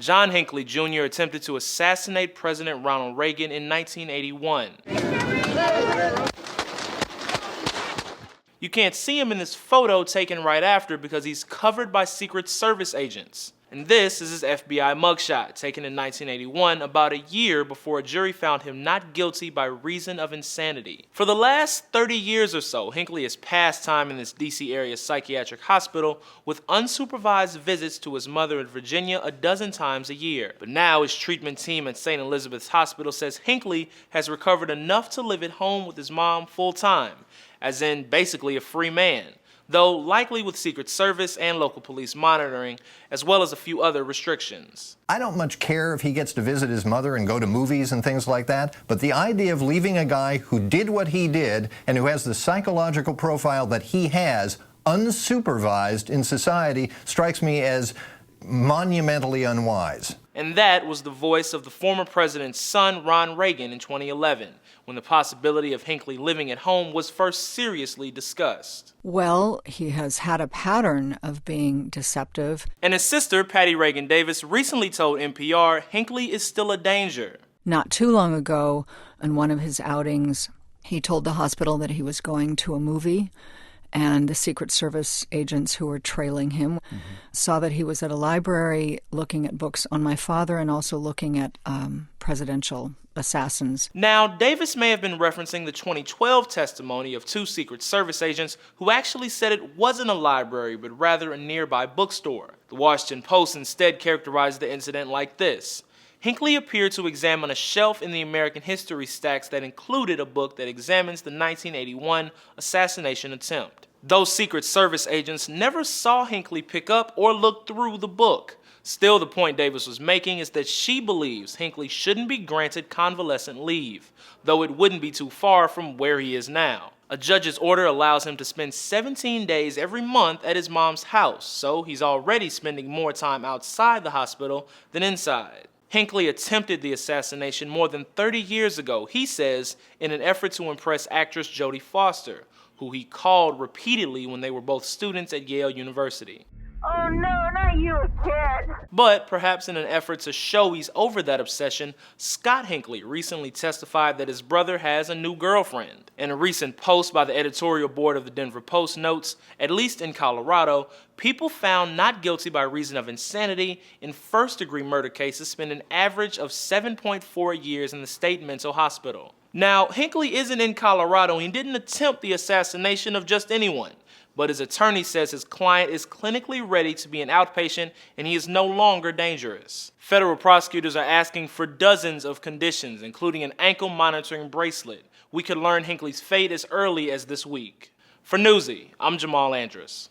John Hinckley Jr. attempted to assassinate President Ronald Reagan in 1981. You can't see him in this photo taken right after because he's covered by Secret Service agents. And this is his FBI mugshot, taken in 1981, about a year before a jury found him not guilty by reason of insanity. For the last 30 years or so, Hinckley has passed time in this DC area psychiatric hospital with unsupervised visits to his mother in Virginia a dozen times a year. But now his treatment team at St. Elizabeth's Hospital says Hinckley has recovered enough to live at home with his mom full time, as in basically a free man, though likely with Secret Service and local police monitoring, as well as a few other restrictions. I don't much care if he gets to visit his mother and go to movies and things like that, but the idea of leaving a guy who did what he did and who has the psychological profile that he has unsupervised in society strikes me as monumentally unwise. And that was the voice of the former president's son, Ron Reagan, in 2011, when the possibility of Hinckley living at home was first seriously discussed. Well, he has had a pattern of being deceptive. And his sister, Patty Reagan Davis, recently told NPR Hinckley is still a danger. Not too long ago, in one of his outings, he told the hospital that he was going to a movie, and the Secret Service agents who were trailing him saw that he was at a library looking at books on my father and also looking at presidential assassins. Now, Davis may have been referencing the 2012 testimony of two Secret Service agents who actually said it wasn't a library, but rather a nearby bookstore. The Washington Post instead characterized the incident like this. Hinckley appeared to examine a shelf in the American history stacks that included a book that examines the 1981 assassination attempt. Those Secret Service agents never saw Hinckley pick up or look through the book. Still, the point Davis was making is that she believes Hinckley shouldn't be granted convalescent leave, though it wouldn't be too far from where he is now. A judge's order allows him to spend 17 days every month at his mom's house, so he's already spending more time outside the hospital than inside. Hinckley attempted the assassination more than 30 years ago, he says, in an effort to impress actress Jodie Foster, who he called repeatedly when they were both students at Yale University. Oh no, not you again. But perhaps in an effort to show he's over that obsession, Scott Hinckley recently testified that his brother has a new girlfriend. In a recent post by the editorial board of the Denver Post notes, at least in Colorado, people found not guilty by reason of insanity in first-degree murder cases spend an average of 7.4 years in the state mental hospital. Now, Hinckley isn't in Colorado and he didn't attempt the assassination of just anyone. But his attorney says his client is clinically ready to be an outpatient and he is no longer dangerous. Federal prosecutors are asking for dozens of conditions, including an ankle monitoring bracelet. We could learn Hinckley's fate as early as this week. For Newsy, I'm Jamal Andrus.